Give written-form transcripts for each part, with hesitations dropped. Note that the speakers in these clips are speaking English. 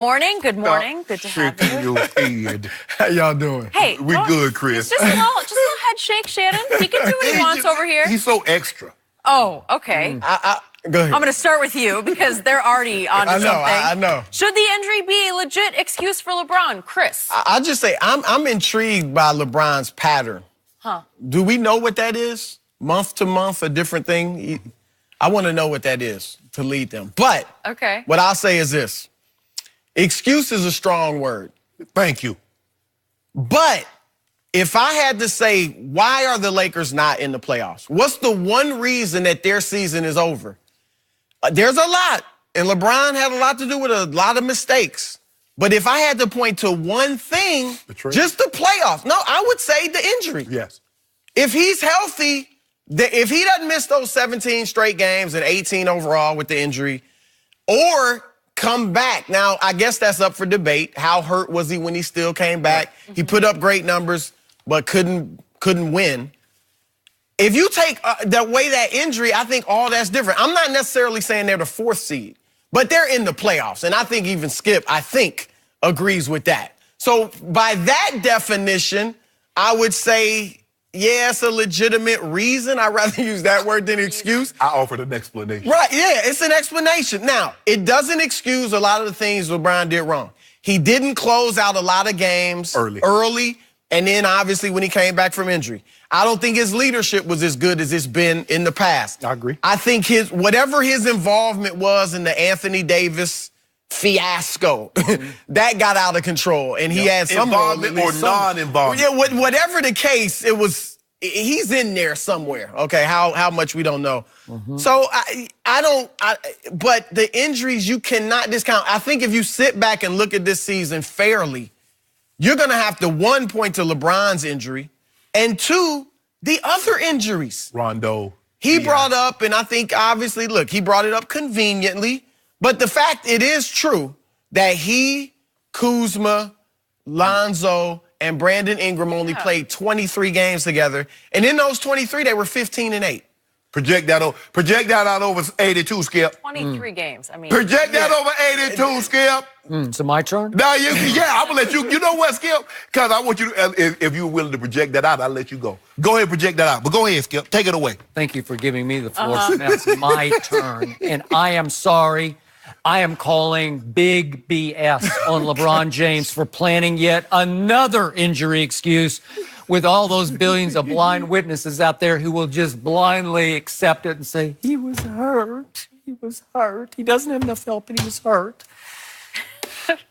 Morning. Good morning. Good to have you. Your head. How y'all doing? Hey, We good, Chris. Just a little head shake, Shannon. He can do what he wants over here. He's so extra. Oh, okay. Go ahead. I'm going to start with you because they're already on to something. I know. Should the injury be a legit excuse for LeBron? Chris? I'll just say I'm intrigued by LeBron's pattern. Huh. Do we know what that is? Month to month, a different thing? I want to know what that is to lead them. But Okay. what I'll say is this. Excuse is a strong word. Thank you. But if I had to say, why are the Lakers not in the playoffs? What's the one reason that their season is over? There's a lot, and LeBron had a lot to do with a lot of mistakes. But if I had to point to one thing, just the playoffs. No, I would say the injury. Yes. If he's healthy, if he doesn't miss those 17 straight games and 18 overall with the injury, or come back. Now, I guess that's up for debate. How hurt was he when he still came back? He put up great numbers, but couldn't win. If you take the way that injury, I think all that's different. I'm not necessarily saying they're the 4th seed, but they're in the playoffs. And I think even Skip, agrees with that. So by that definition, I would say, yeah, it's a legitimate reason. I'd rather use that word than excuse. I offered an explanation. Right, yeah, it's an explanation. Now, it doesn't excuse a lot of the things LeBron did wrong. He didn't close out a lot of games early, and then obviously when he came back from injury. I don't think his leadership was as good as it's been in the past. I agree. I think whatever his involvement was in the Anthony Davis fiasco, that got out of control, and he had some involvement or non-involvement. Yeah, whatever the case, he's in there somewhere. Okay, how much we don't know. So but the injuries you cannot discount. I think if you sit back and look at this season fairly, you're gonna have to, 1, point to LeBron's injury, and 2, the other injuries. Rondo. He brought up, and I think obviously, look, he brought it up conveniently, but the fact it is true that he, Kuzma, Lonzo, and Brandon Ingram only played 23 games together, and in those 23, they were 15-8. Project that out over 82, Skip. 23 games. I mean, Project that over 82, Skip. So my turn? No, I'm gonna let you. You know what, Skip? Because I want you to, if you're willing to project that out, I'll let you go. Go ahead and project that out. But go ahead, Skip. Take it away. Thank you for giving me the floor. Now it's my turn. And I am sorry. I am calling big BS on LeBron James for planning yet another injury excuse with all those billions of blind witnesses out there who will just blindly accept it and say, he was hurt. He was hurt. He doesn't have enough help, and he was hurt.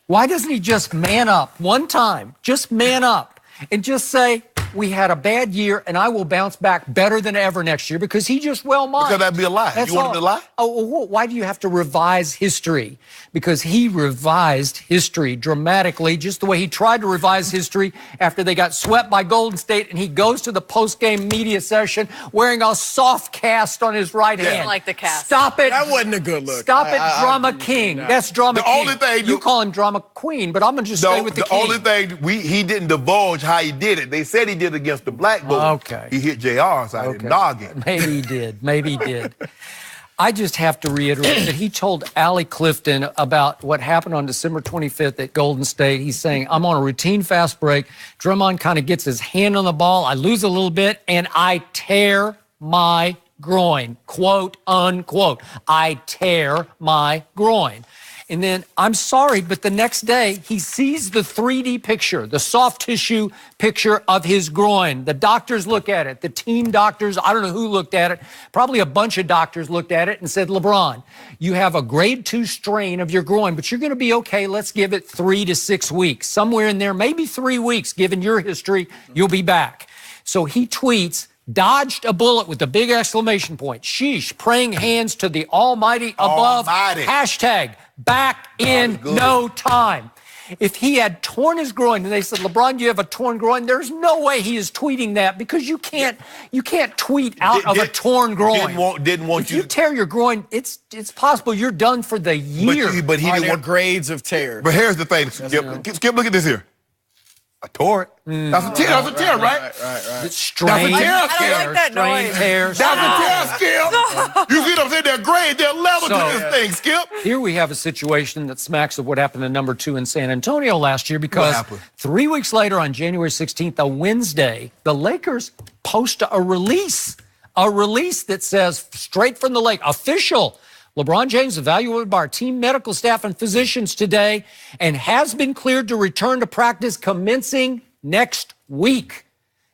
Why doesn't he just man up one time? Just man up and just say, we had a bad year, and I will bounce back better than ever next year, because he just well might. Because that'd be a lie. That's you want him to lie? Oh, well, why do you have to revise history? Because he revised history dramatically, just the way he tried to revise history after they got swept by Golden State, and he goes to the post-game media session wearing a soft cast on his right hand. I like the cast. Stop it. That wasn't a good look. Stop it, Drama King. That's Drama King. Only thing you call him Drama Queen, but I'm going to just stay with the King. Only thing, he didn't divulge how he did it. They said he did against the Black Boys. Okay. He hit JR side and noggin. Maybe he did. Maybe he did. I just have to reiterate that he told Allie Clifton about what happened on December 25th at Golden State. He's saying, I'm on a routine fast break. Drummond kind of gets his hand on the ball. I lose a little bit, and I tear my groin, quote, unquote. I tear my groin. And then, I'm sorry, but the next day, he sees the 3D picture, the soft tissue picture of his groin. The doctors look at it. The team doctors, I don't know who looked at it. Probably a bunch of doctors looked at it and said, LeBron, you have a grade 2 strain of your groin, but you're going to be okay. Let's give it 3 to 6 weeks. Somewhere in there, maybe 3 weeks, given your history, you'll be back. So he tweets, dodged a bullet with a big exclamation point. Sheesh, praying hands to the Almighty above. Hashtag back in no time. If he had torn his groin and they said, LeBron, you have a torn groin, there's no way he is tweeting that, because you can't tweet out of a torn groin. Didn't want if you tear your groin, it's possible you're done for the year. But he didn't want grades of tears. But here's the thing, Skip, look at this here. I tore it. That's a tear. That's a tear, right? Right. Strained That's a tear, I don't like that strained noise. hair. That's a tear, Skip. You see them saying they're grade, they're level So- to this thing, Skip. Here we have a situation that smacks of what happened to number 2 in San Antonio last year because happened? 3 weeks later on January 16th, a Wednesday, the Lakers post a release that says straight from the lake, official. LeBron James evaluated by our team medical staff and physicians today and has been cleared to return to practice commencing next week.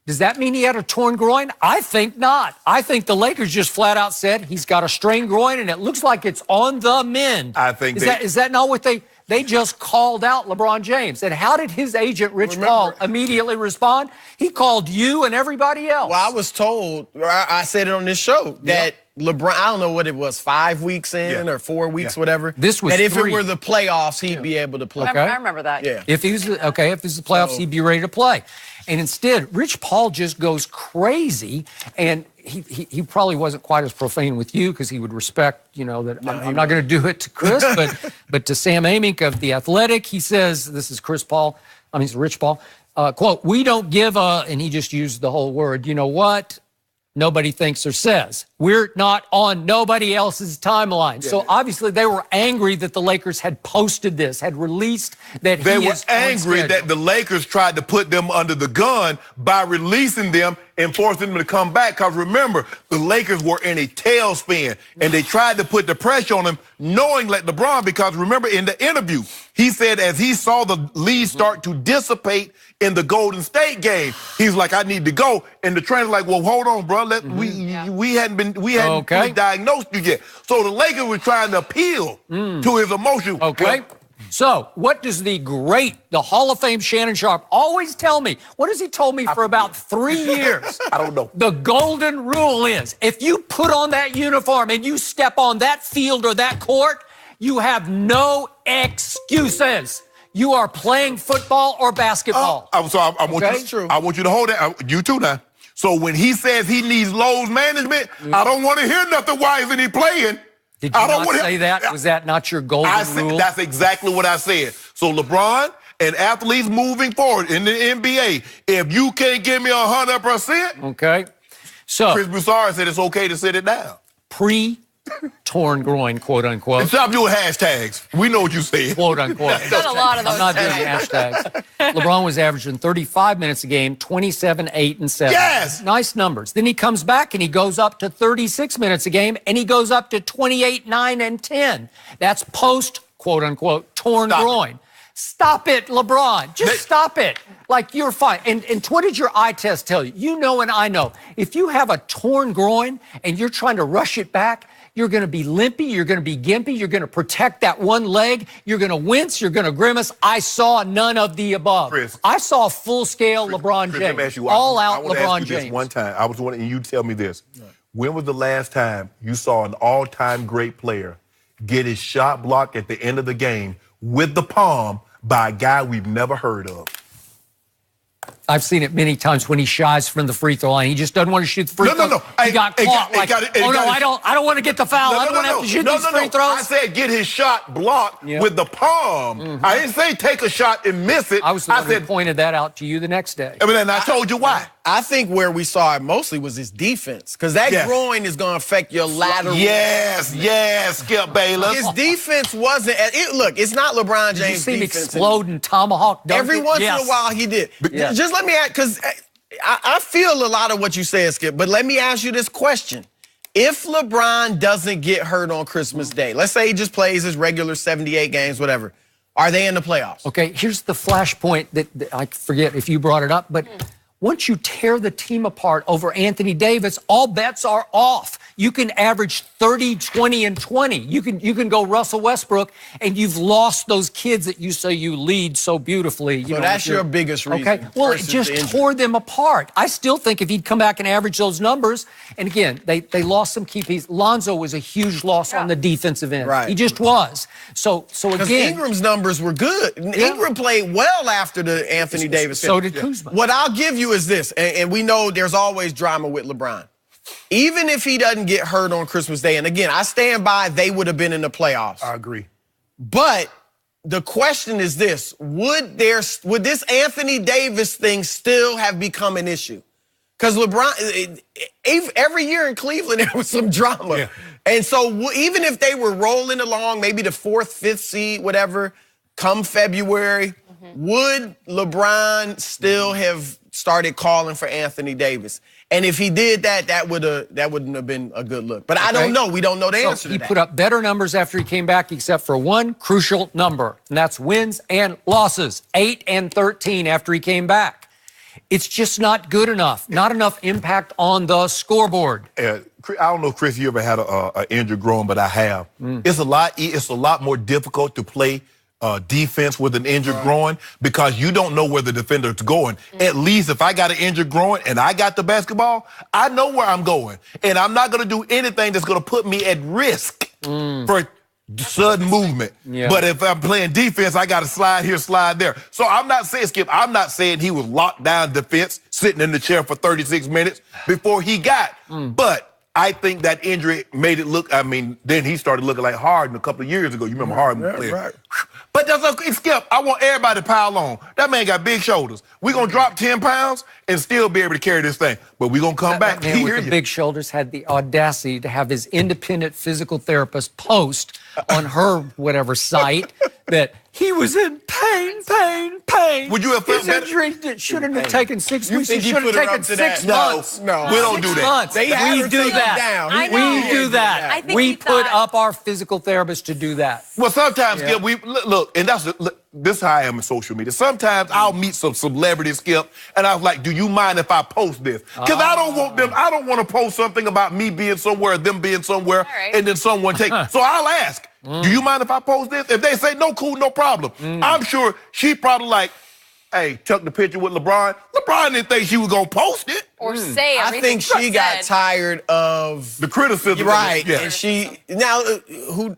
Does that mean he had a torn groin? I think not. I think the Lakers just flat out said he's got a strained groin and it looks like it's on the mend. I think is that not what they just called out LeBron James? And how did his agent, Rich Paul, immediately respond? He called you and everybody else. Well, I was told, I said it on this show, that LeBron, I don't know what it was, 5 weeks in or 4 weeks, whatever. This was that if 3. it were the playoffs, he'd be able to play. Okay. I remember that. Yeah. If he was if it's the playoffs, he'd be ready to play. And instead, Rich Paul just goes crazy, and he probably wasn't quite as profane with you because he would respect, that I'm not going to do it to Chris, but to Sam Amick of The Athletic, he says, this is Rich Paul, quote, we don't give a, and he just used the whole word, you know what? Nobody thinks or says. We're not on nobody else's timeline. So obviously they were angry that the Lakers had posted this, had released that They he were is on angry schedule. that the Lakers tried to put them under the gun by releasing them and forcing them to come back. Because remember, the Lakers were in a tailspin, and they tried to put the pressure on them, knowing that LeBron, because remember in the interview, he said as he saw the lead start to dissipate in the Golden State game, he's like, I need to go. And the trainer's like, well, hold on, bro. We hadn't Okay. diagnosed you yet. So the Lakers were trying to appeal to his emotion. Okay. So, what does the Hall of Fame Shannon Sharpe always tell me? What has he told me for about 3 years? I don't know. The golden rule is if you put on that uniform and you step on that field or that court, you have no excuses. You are playing football or basketball. I want you to hold that. You too now. So when he says he needs load management, I don't want to hear nothing. Why isn't he playing? Did you I don't not wanna say that? Was that not your golden rule? That's exactly what I said. So LeBron and athletes moving forward in the NBA, if you can't give me 100%, Okay. So, Chris Broussard said it's okay to sit it down. pre-torn groin, quote unquote. Stop doing hashtags. We know what you said. Quote unquote. Done a lot of those. I'm not doing hashtags. LeBron was averaging 35 minutes a game, 27, 8, and 7. Yes! Nice numbers. Then he comes back and he goes up to 36 minutes a game, and he goes up to 28, 9, and 10. That's post, quote unquote, torn groin. Stop it, LeBron. Just stop it. Like, you're fine. And what did your eye test tell you? You know and I know. If you have a torn groin and you're trying to rush it back, you're going to be limpy, you're going to be gimpy, you're going to protect that one leg, you're going to wince, you're going to grimace. I saw none of the above. Chris. I saw full-scale LeBron Chris, let me James. ask you, All-out I wanna LeBron ask you this James. one time. I was wondering, and you tell me this. When was the last time you saw an all-time great player get his shot blocked at the end of the game with the palm by a guy we've never heard of? I've seen it many times when he shies from the free throw line. He just doesn't want to shoot the free throw. No. He got caught I don't want to get the foul. I don't want to have to shoot these free throws. I said get his shot blocked with the palm. I didn't say take a shot and miss it. I was the one who pointed that out to you the next day. And I told you why. I think where we saw it mostly was his defense, because that groin is going to affect your lateral. Yes, Skip Bayless. His defense wasn't. Look, it's not LeBron James' Did you see him defense. explode and tomahawk dunk Every it? once Yes. in a while he did. Yes. Just let me ask, because I feel a lot of what you said, Skip, but let me ask you this question. If LeBron doesn't get hurt on Christmas Day, let's say he just plays his regular 78 games, whatever, are they in the playoffs? Okay, here's the flashpoint that I forget if you brought it up, but once you tear the team apart over Anthony Davis, all bets are off. You can average 30, 20, and 20. You can go Russell Westbrook, and you've lost those kids that you say you lead so beautifully. So that's your biggest reason. Okay, well, it versus just the injury. tore them apart. I still think if he'd come back and average those numbers, and again, they lost some key pieces. Lonzo was a huge loss on the defensive end. Right. He just was. So Because again, Ingram's numbers were good. Ingram played well after the Anthony Davis. so did Kuzma. What I'll give you is this, and we know there's always drama with LeBron. Even if he doesn't get hurt on Christmas Day, and again, I stand by they would have been in the playoffs. I agree. But the question is this: would this Anthony Davis thing still have become an issue? Because LeBron, every year in Cleveland, there was some drama. Yeah. And so even if they were rolling along, maybe the 4th, 5th seed, whatever, come February, would LeBron still have started calling for Anthony Davis? And if he did that, that wouldn't have been a good look. But I don't know. We don't know the answer to He that. put up better numbers after he came back, except for one crucial number, and that's wins and losses. 8 and 13 after he came back. It's just not good enough. Not enough impact on the scoreboard. I don't know if, Chris, you ever had an injured groin, but I have. It's a lot more difficult to play defense with an injured groin because you don't know where the defender's going. At least if I got an injured groin and I got the basketball, I know where I'm going. And I'm not going to do anything that's going to put me at risk for sudden movement. Yeah. But if I'm playing defense, I got to slide here, slide there. So I'm not saying, Skip, I'm not saying he was locked down defense, sitting in the chair for 36 minutes before he got. But I think that injury made it look, then he started looking like Harden a couple of years ago. You remember Harden playing. Right. But that's okay, Skip. I want everybody to pile on. That man got big shoulders. We're going to drop 10 pounds and still be able to carry this thing. But we're going to come back. That man with the big shoulders had the audacity to have his independent physical therapist post on her whatever site that he was in pain. Would you have felt his better? injury shouldn't have taken 6 weeks. think It he should have put her taken up to 6 that? months. No. We don't do 6 that. months. They had We her do take that. down. I know. We do that. I think We he put thought- up our physical therapist to do that. Well, sometimes, Skip, we look, and this is how I am in social media. Sometimes I'll meet some celebrity, Skip, and I was like, do you mind if I post this? Because I don't want to post something about me being somewhere, them being somewhere, right. and then someone take it. So I'll ask, do you mind if I post this? If they say no, cool, no problem. I'm sure she probably like, hey, took the picture with LeBron. LeBron didn't think she was going to post it. Or say I everything think she got said. tired of The criticism. right, Yeah. and she now who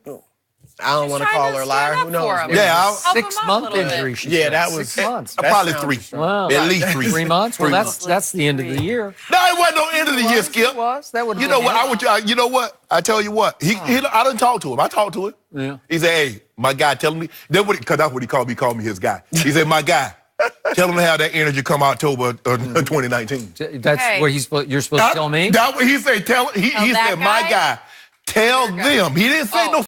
I don't want to trying call to her a liar. stand Who up for knows? him. Yeah, I'll- Help him out a 6-month little bit. injury. She Yeah, said. that was 6 months. Probably sounds 3. strong. At least 3. 3 months. Well, 3 months. that's the end of the year. No, it wasn't no end of the year, Skip. It was. That would. You know what? You know what? I tell you what. I didn't talk to him. I talked to him. Yeah. He said, "Hey, my guy, telling me." Because that's what he called me. He called me his guy. He said, "My guy, tell him to have that energy come October 2019." That's Okay. what you're supposed to tell me. That's what he said. He that said, "My guy? guy, tell them." He didn't say no